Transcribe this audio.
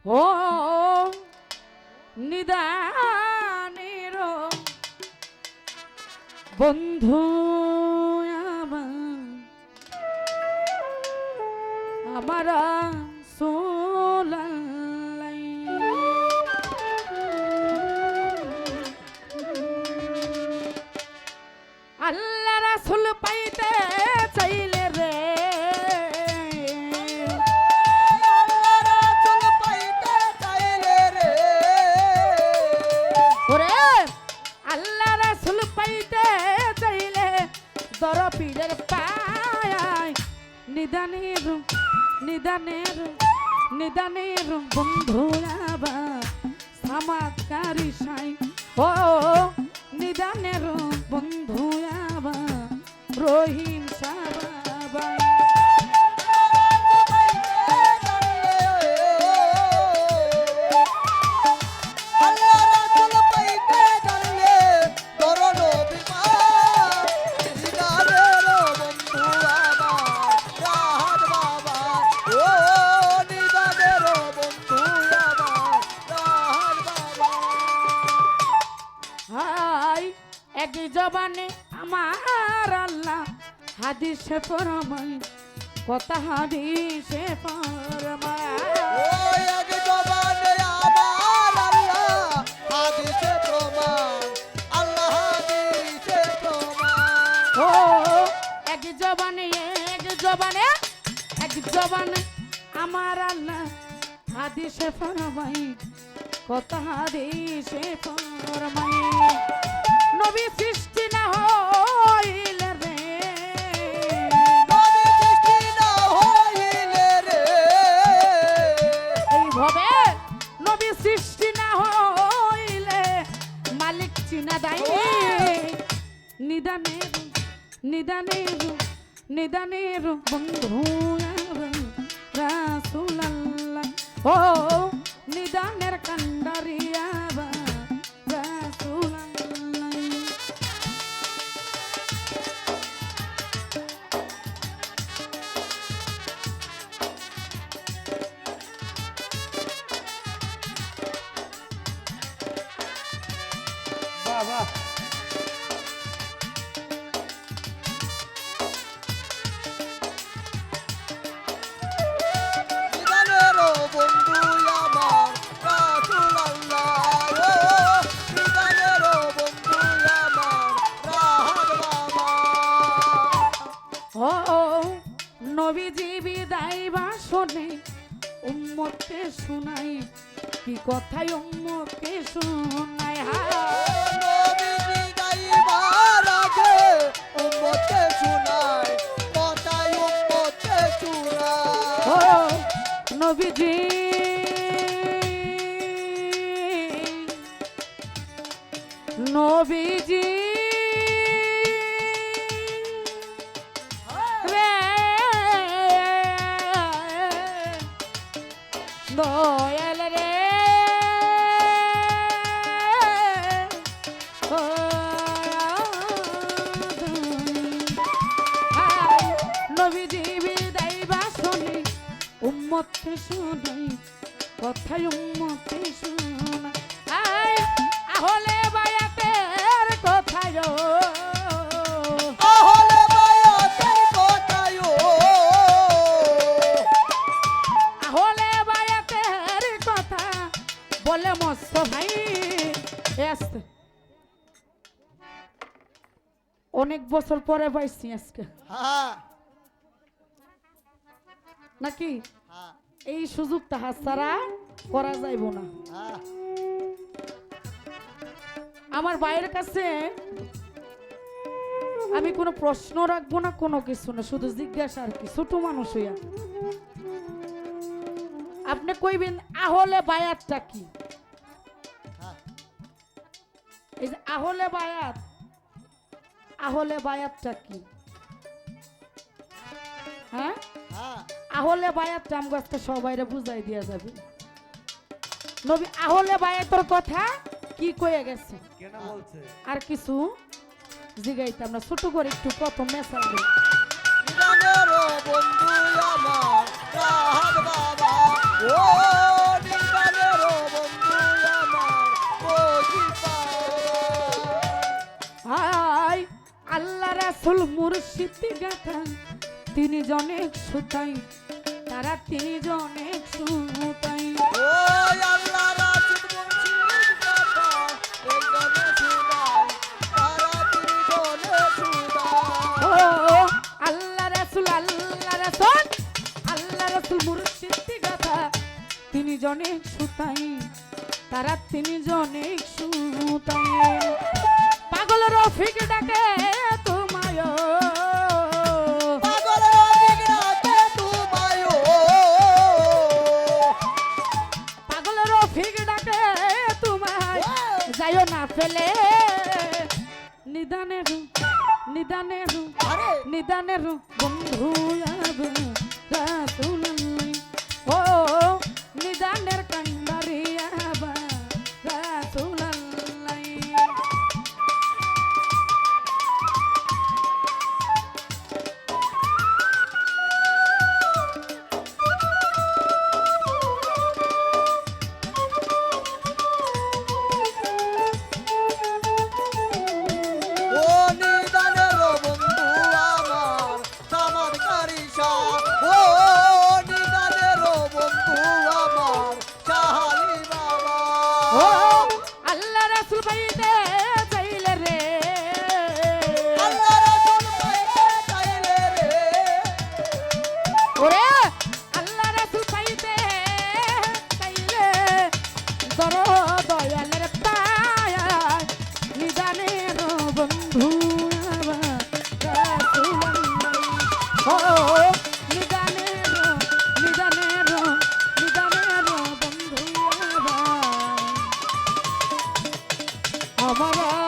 ও নিদানের বন্ধু আমার সোলাই আল্লাহ রাসূল পাইতে চাইলে রে পীরের পায় নিদানের নিদানের নিদানের বন্ধু আবার সামাকারি সাই ও নিদানের বন্ধু আবার রহিম সাবাবাই জবানে আমার আল্লাহ হাদিসে ফরমায় কথা হাদিসে ফরমায় ওই এক জবানে আমার আল্লাহ হাদিসে প্রমাণ আল্লাহ হাদিসে প্রমাণ ও এক জবানে আমার আল্লাহ হাদিসে ফরমায় কথা হাদিসে ফরমায় নবী সৃষ্টি না হইলে রে নবী সৃষ্টি না হইলে রে এইভাবে নবী সৃষ্টি না হইলে মালিক চিনা দাই নিদানের নিদানের নিদানের বন্ধু রাসূলুল্লাহ ও নিদানের কান্ডারিয়া বাবা নিদানের বন্ধু আমার রাসূলুল্লাহ নিদানের বন্ধু আমার রাহাত বাবা ও নবীজি বিদায় ভাষণে উম্মতকে শোনাই কি কথাই উম্মতকে শোনাই নবীজি যাইবার আগে উম্মতকে শোনায় কথাই উম্মতকে শোনায় ও নবীজি নবীজি দয়াল রে নবীজি বিদায় ভাষণে উম্মতকে শোনাই কথাই উম্মতকে শোনাই আহলে বায়াতের কথায় আহলে বায়াতের কথায় আহলে বায়াতের কথা বলে মস্ত ভাই আজকে অনেক বছর পরে পাইছি আজকে হ্যাঁ নাকি হ্যাঁ এই সুযোগটা হাতছাড়া করা যাইব না হ্যাঁ আমার ভাইয়ের কাছে আমি কোনো প্রশ্ন রাখবো না, কোনো কিছু না, শুধু জিজ্ঞাসা আর কি। ছোট মানুষ হইয়া আপনি কইবেন আহলে বায়াতটা কি? এই যে আহলে বায়াত, আহলে বায়াতটা কি? হ্যাঁ, আহলে বায়াতটা আমার কাছে সবাইরে বুঝাই দিয়া যাবে। নবী আহলে বায়াতের কথা কি কয়ে গেছে কেন বলছে আর কিছু জিগাইতাম না, ছোট করে একটু প্রথম মেসেজ দিই। বন্ধু আমার রাহাত বাবা ও মুর্শিদি গাথা তিনি জনেক সুতাই তারা তিনি জনেক সুতাই ওই আল্লাহ রাসূল মুর্শিদ কথা এই গানে শোনায় তারা তিনজনে ও শোনায় আল্লাহ রাসূল মুর্শিদি গাথা তিনি জনেক সুতাই তারা তিনি জনেক সুতাই পাগল রফিক ডাকে তোমায় পাগল রফিক ডাকে তোমায় পাগল রফিক ডাকে তোমায় যাইও না ফেলে নিদানের নিদানের আরে নিদানের বন্ধু আবে রাসূলুল্লাহ ও নিদানের কান্ডারি আবা রাসূলুল্লাহ ও নিদানের বন্ধু আমার চমৎকারী শাহ ও নিদানের বন্ধু আমার শাহালি বাবা ও আল্লাহ রাসূল পাইতে চাইলে রে আল্লাহ রাসূল পাইতে চাইলে রে ওরে আল্লাহ রাসূল পাইতে চাইলে দর দয়ালের পায়া নিদানের বন্ধু আমার রাসূলুল্লাহ ও নিদানের নিদানের নিদানের বন্ধু আমার